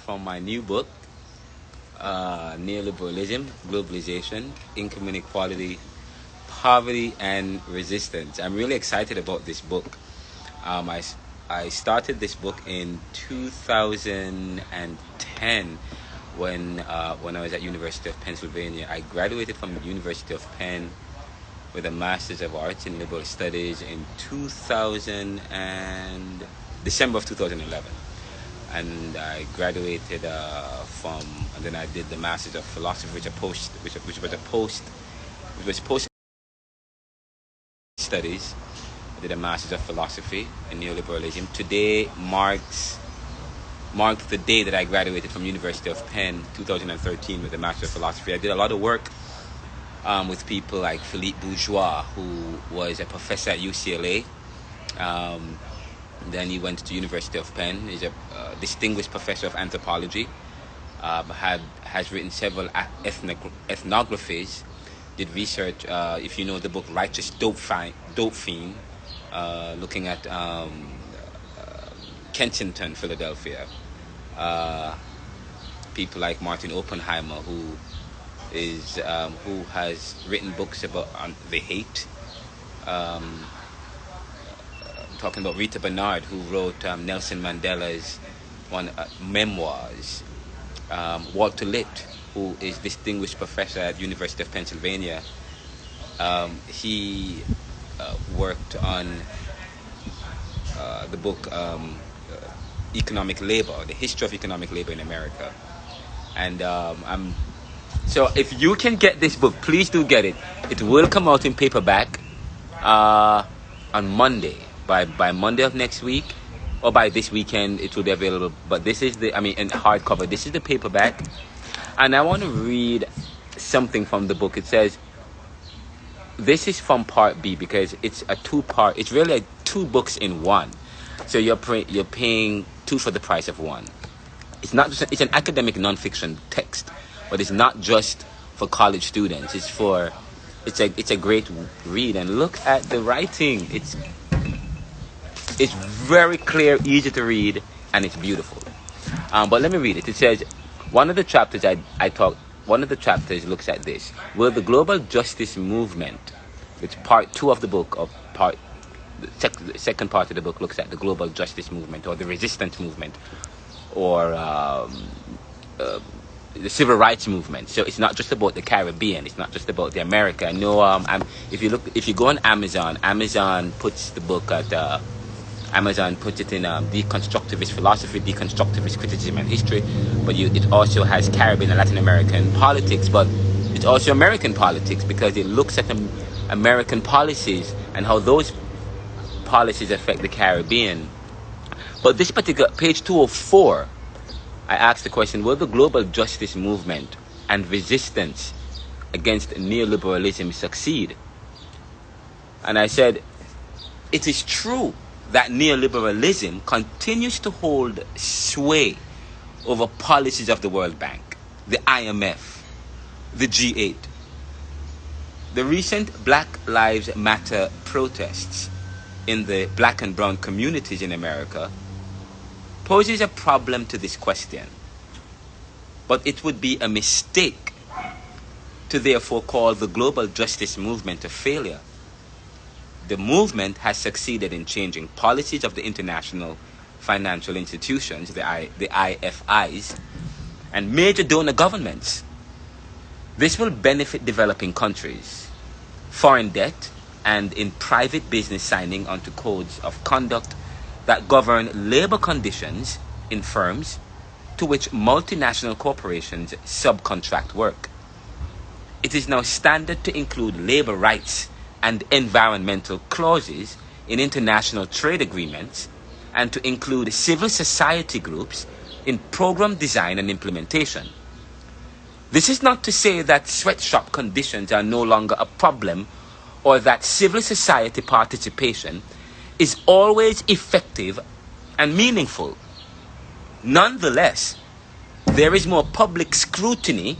from my new book, Neoliberalism Globalization, Income Inequality, Poverty and Resistance. I'm really excited about this book. I started this book in 2010 when I was at University of Pennsylvania. I graduated from the University of Penn with a Master's of Arts in Liberal Studies in December of 2011. And I graduated and then I did the Master's of Philosophy, which was post studies. I did a Master's of Philosophy in Neoliberalism. Today marked the day that I graduated from University of Penn, 2013, with a Master's of Philosophy. I did a lot of work with people like Philippe Bourgeois, who was a professor at UCLA. Then he went to University of Penn. He's a distinguished professor of anthropology. Has written several ethnographies. Did research. If you know the book Righteous Dope Fiend, looking at Kensington, Philadelphia. People like Martin Oppenheimer, who has written books about the hate. Talking about Rita Bernard, who wrote Nelson Mandela's memoirs. Walter Litt, who is distinguished professor at University of Pennsylvania. He worked on the book Economic Labor, the history of economic labor in America. And so if you can get this book, please do get it. It will come out in paperback on Monday. By Monday of next week, or by this weekend, it will be available. But this is in hardcover. This is the paperback. And I want to read something from the book. It says, this is from part B because it's a two-part. It's really two books in one. So you're paying two for the price of one. It's not just it's an academic nonfiction text, but it's not just for college students. It's a great read. And look at the writing. It's very clear, easy to read, and it's beautiful. But let me read it. It says, one of the chapters looks at this. Will the global justice movement, which part 2 of the book, the second part of the book looks at the global justice movement, or the resistance movement, or the civil rights movement. So it's not just about the Caribbean. It's not just about the America. No, if you go on Amazon puts the book at. Amazon puts it in deconstructivist philosophy, deconstructivist criticism and history, but it also has Caribbean and Latin American politics, but it's also American politics because it looks at American policies and how those policies affect the Caribbean. But this particular page 204, I asked the question, will the global justice movement and resistance against neoliberalism succeed? And I said, it is true that neoliberalism continues to hold sway over policies of the World Bank, the IMF, the G8. The recent Black Lives Matter protests in the black and brown communities in America poses a problem to this question. But it would be a mistake to therefore call the global justice movement a failure. The movement has succeeded in changing policies of the international financial institutions, the IFIs, and major donor governments. This will benefit developing countries, foreign debt, and in private business signing onto codes of conduct that govern labor conditions in firms to which multinational corporations subcontract work. It is now standard to include labor rights and environmental clauses in international trade agreements, and to include civil society groups in program design and implementation. This is not to say that sweatshop conditions are no longer a problem, or that civil society participation is always effective and meaningful. Nonetheless, there is more public scrutiny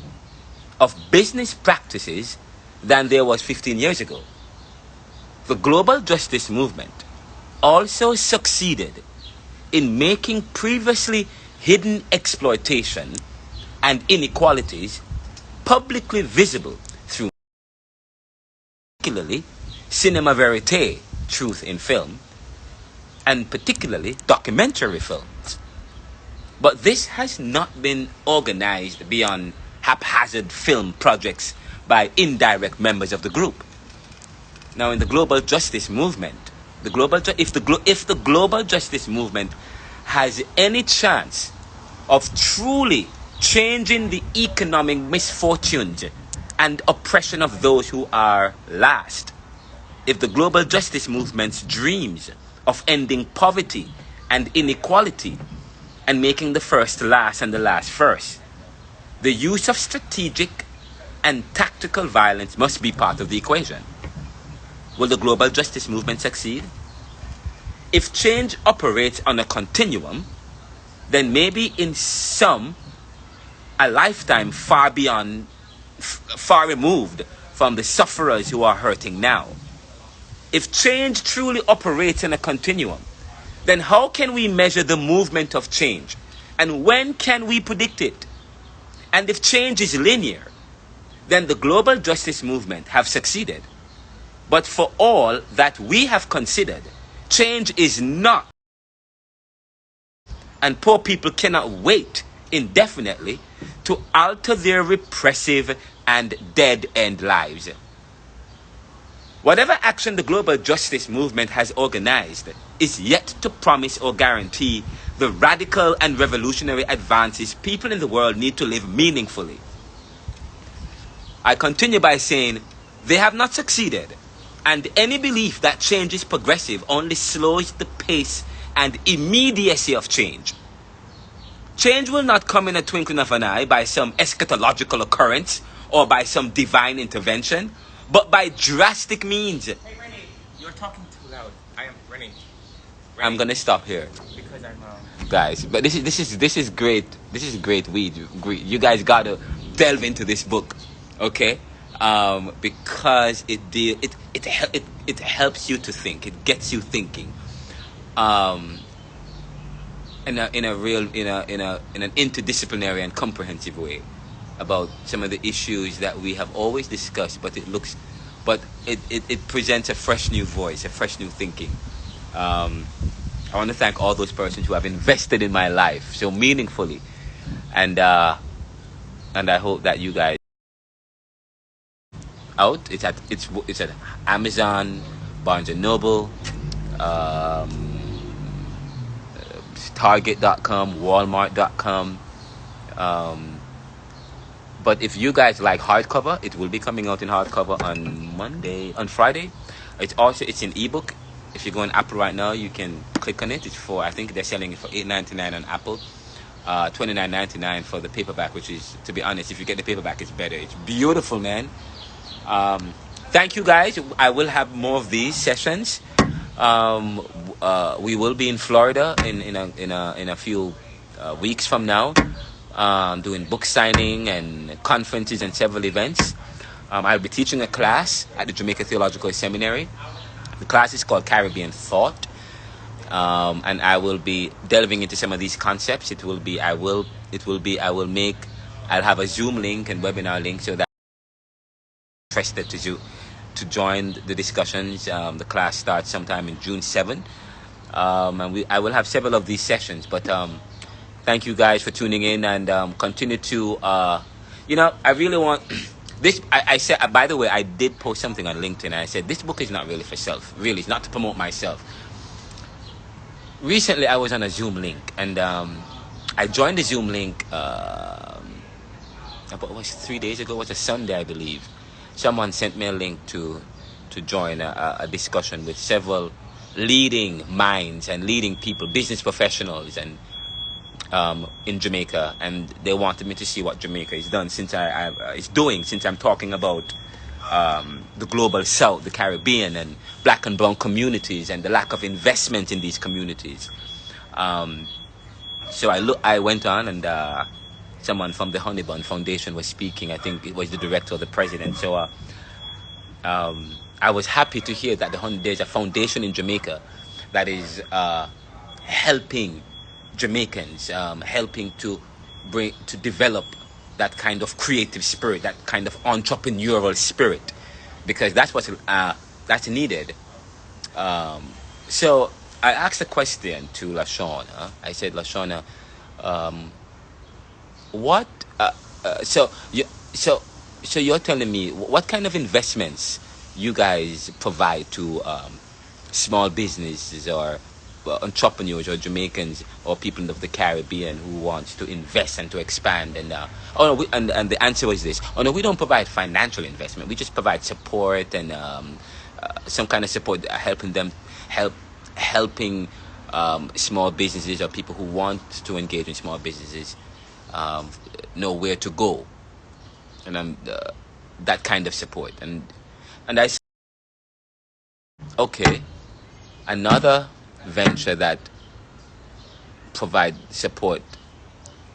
of business practices than there was 15 years ago. The global justice movement also succeeded in making previously hidden exploitation and inequalities publicly visible through particularly cinema verite, truth in film, and particularly documentary films. But this has not been organized beyond haphazard film projects by indirect members of the group. Now, in the global justice movement, if the global justice movement has any chance of truly changing the economic misfortunes and oppression of those who are last, if the global justice movement's dreams of ending poverty and inequality and making the first last and the last first, the use of strategic and tactical violence must be part of the equation. Will the global justice movement succeed? If change operates on a continuum, then maybe in some, a lifetime far removed from the sufferers who are hurting now. If change truly operates in a continuum, then how can we measure the movement of change? And when can we predict it? And if change is linear, then the global justice movement have succeeded. But for all that we have considered, change is not. And poor people cannot wait indefinitely to alter their repressive and dead-end lives. Whatever action the global justice movement has organized is yet to promise or guarantee the radical and revolutionary advances people in the world need to live meaningfully. I continue by saying they have not succeeded, and any belief that change is progressive only slows the pace and immediacy of change. Change will not come in a twinkling of an eye by some eschatological occurrence or by some divine intervention, but by drastic means. Hey, Rennie, you're talking too loud. I am Rennie. I'm gonna stop here, Because I'm guys. But this is great. This is great weed. You guys gotta delve into this book, okay? Because it helps you to think. It gets you thinking. In an interdisciplinary and comprehensive way about some of the issues that we have always discussed, but it presents a fresh new voice, a fresh new thinking. I want to thank all those persons who have invested in my life so meaningfully, and I hope that you guys out. It's at Amazon, Barnes and Noble, Target.com, Walmart.com. But if you guys like hardcover, it will be coming out in hardcover on Friday. It's in ebook. If you go on Apple right now, you can click on it. I think they're selling it for $8.99 on Apple, $29.99 for the paperback, which is, to be honest, if you get the paperback, it's better. It's beautiful, man. Thank you guys. I will have more of these sessions. We will be in Florida in a few weeks from now, doing book signing and conferences and several events. I'll be teaching a class at the Jamaica Theological Seminary. The class is called Caribbean Thought, and I will be delving into some of these concepts. I'll have a Zoom link and webinar link so that you're interested to join the discussions. The class starts sometime in June 7, and I will have several of these sessions. But thank you guys for tuning in, and continue to I really want this. I said, by the way, I did post something on LinkedIn, and I said this book is not really for self. Really, it's not to promote myself. Recently, I was on a Zoom link, and I joined the Zoom link. It was 3 days ago. It was a Sunday, I believe. Someone sent me a link to join a discussion with several leading minds and leading people, business professionals, and in Jamaica, and they wanted me to see what Jamaica is done since I'm talking about the global South, the Caribbean, and black and brown communities, and the lack of investment in these communities. So I went on, and someone from the Honeybun Foundation was speaking. I think it was the director or the president. So I was happy to hear that there's a foundation in Jamaica that is helping Jamaicans, helping to develop that kind of creative spirit, that kind of entrepreneurial spirit, because that's needed. So I asked a question to Lashona. I said, Lashona, what? So you so so you're telling me what kind of investments you guys provide to small businesses or entrepreneurs or Jamaicans or people of the Caribbean who want to invest and to expand, and oh no, and the answer was this: oh no, we don't provide financial investment. We just provide support and some kind of support, helping small businesses or people who want to engage in small businesses um, know where to go, and that kind of support. And I said, okay, another venture that provide support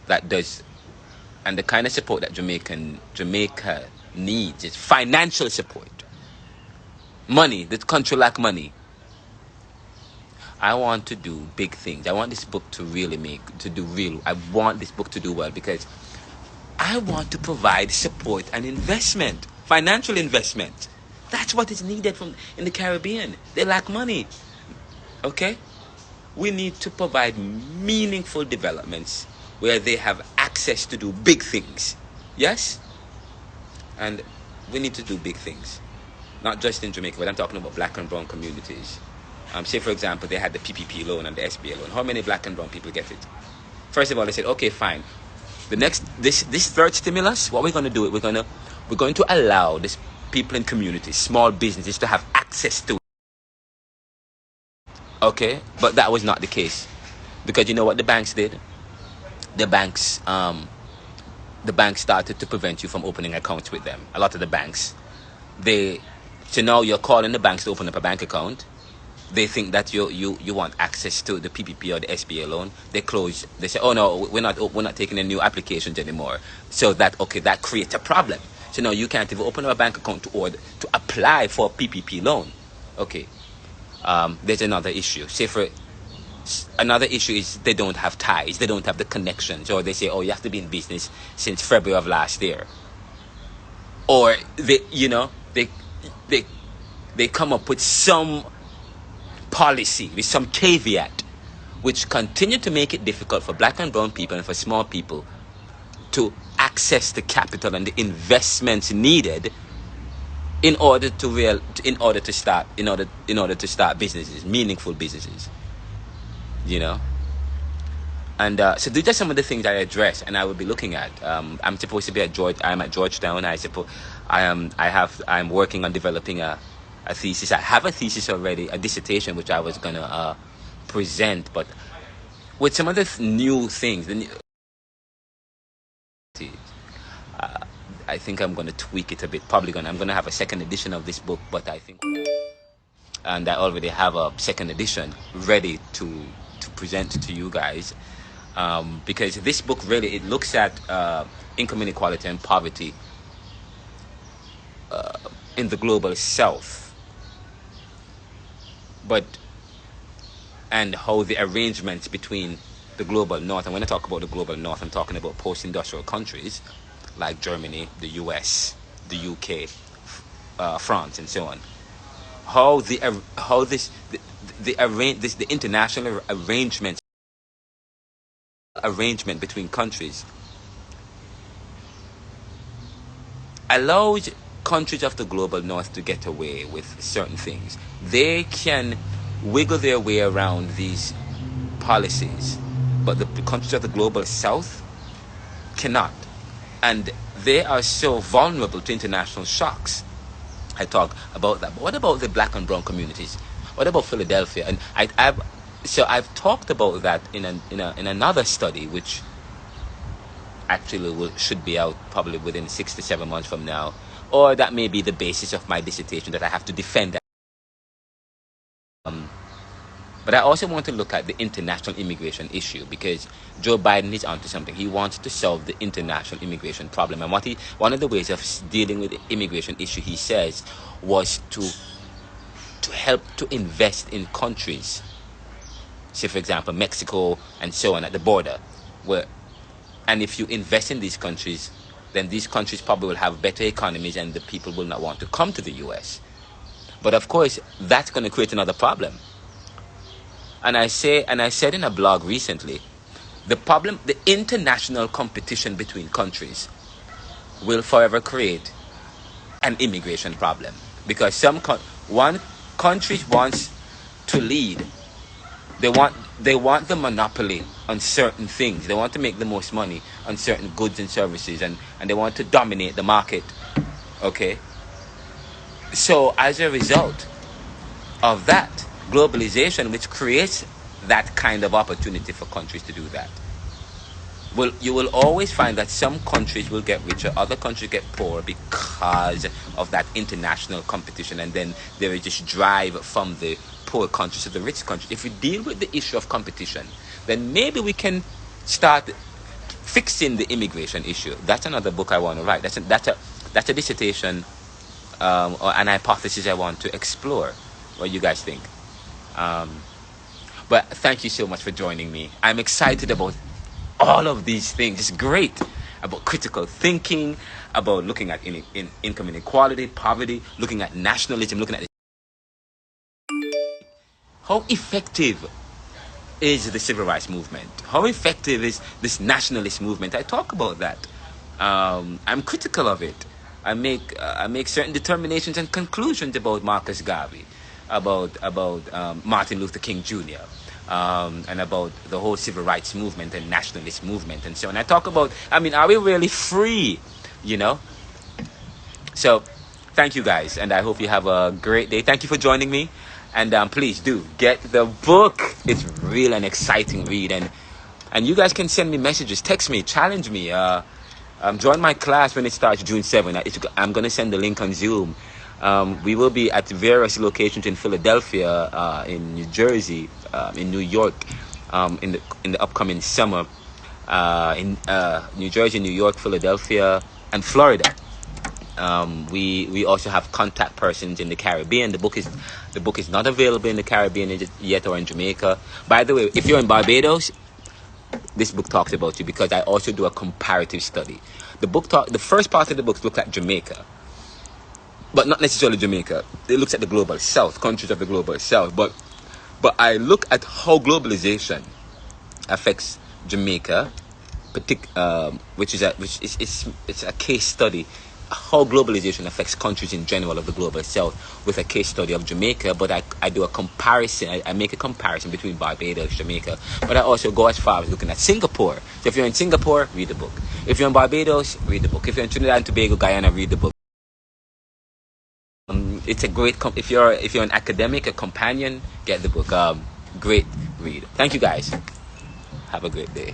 that does, and the kind of support that Jamaica needs is financial support. Money, the country lack money. I want to do big things. I want this book to I want this book to do well, because I want to provide support and investment, financial investment. That's what is needed in the Caribbean. They lack money. Okay? We need to provide meaningful developments where they have access to do big things. Yes? And we need to do big things. Not just in Jamaica, but I'm talking about black and brown communities. Say, for example, they had the PPP loan and the SBA loan. How many black and brown people get it? First of all, they said, okay, fine. This third stimulus, what we're going to do, we're going to allow this people in communities, small businesses, to have access to it. Okay, but that was not the case, because you know what the banks did? The banks started to prevent you from opening accounts with them. A lot of the banks, so now you're calling the banks to open up a bank account. They think that you want access to the PPP or the SBA loan. They close. They say, oh no, we're not taking any new applications anymore. So that creates a problem. So now you can't even open up a bank account to apply for a PPP loan. Okay. There's another issue. Another issue is they don't have ties. They don't have the connections. Or they say, oh, you have to be in business since February of last year. Or they come up with some policy, with some caveat, which continue to make it difficult for black and brown people and for small people to access the capital and the investments needed in order to start businesses, meaningful businesses. And so these are some of the things I address and I will be looking at. I'm supposed to be I'm at Georgetown. I'm working on developing a thesis. I have a thesis already, a dissertation, which I was gonna present, but with some other new things. I think I'm gonna tweak it a bit. I'm gonna have a second edition of this book, but I already have a second edition ready to present to you guys, because this book really, it looks at income inequality and poverty in the global south, and how the arrangements between the global north, and when I talk about the global north, I'm talking about post-industrial countries like Germany, the US, the UK, France, and so on. How the international arrangement between countries allows countries of the global north to get away with certain things. They can wiggle their way around these policies, but the countries of the global south cannot, and they are so vulnerable to international shocks. I talk about that, but what about the black and brown communities? What about Philadelphia? And I've talked about that in another study, which actually should be out probably within 6 to 7 months from now, or that may be the basis of my dissertation that I have to defend. But I also want to look at the international immigration issue, because Joe Biden is onto something. He wants to solve the international immigration problem, and one of the ways of dealing with the immigration issue, he says, was to help to invest in countries say for example Mexico and so on at the border, where, and if you invest in these countries, then these countries probably will have better economies and the people will not want to come to the US. But of course, that's going to create another problem. And I said in a blog recently, the problem, the international competition between countries will forever create an immigration problem, because one country wants to lead. They want the monopoly on certain things. They want to make the most money on certain goods and services, and they want to dominate the market. Okay? So as a result of that, globalization, which creates that kind of opportunity for countries to do that, you will always find that some countries will get richer, other countries get poorer because of that international competition, and then there is this drive from the poor countries to the rich countries. If we deal with the issue of competition, then maybe we can start fixing the immigration issue. That's another book I want to write. That's a dissertation or an hypothesis I want to explore. What do you guys think? But thank you so much for joining me. I'm excited about all of these things. It's great about critical thinking, about looking at income inequality, poverty, looking at nationalism, looking at how effective is the civil rights movement? How effective is this nationalist movement? I talk about that. I'm critical of it. I make certain determinations and conclusions about Marcus Garvey, about Martin Luther King Jr., and about the whole civil rights movement and nationalist movement and so on. I talk about, are we really free? So, thank you guys, and I hope you have a great day. Thank you for joining me, and please do get the book. It's really an exciting read, and you guys can send me messages, text me, challenge me. Join my class when it starts June 7th. I'm going to send the link on Zoom. We will be at various locations in Philadelphia, in New Jersey, in New York, in the upcoming summer, in New Jersey, New York, Philadelphia, and Florida. We also have contact persons in the Caribbean. The book is not available in the Caribbean yet, or in Jamaica. By the way, if you're in Barbados, this book talks about you, because I also do a comparative study. The first part of the book looks at Jamaica, but not necessarily Jamaica. It looks at the global south, countries of the global south. But I look at how globalization affects Jamaica, which is a case study. How globalization affects countries in general of the global south, with a case study of Jamaica. But I do a comparison. I make a comparison between Barbados, Jamaica. But I also go as far as looking at Singapore. So if you're in Singapore, read the book. If you're in Barbados, read the book. If you're in Trinidad and Tobago, Guyana, read the book. It's a great. If you're an academic, a companion, get the book. Great read. Thank you guys. Have a great day.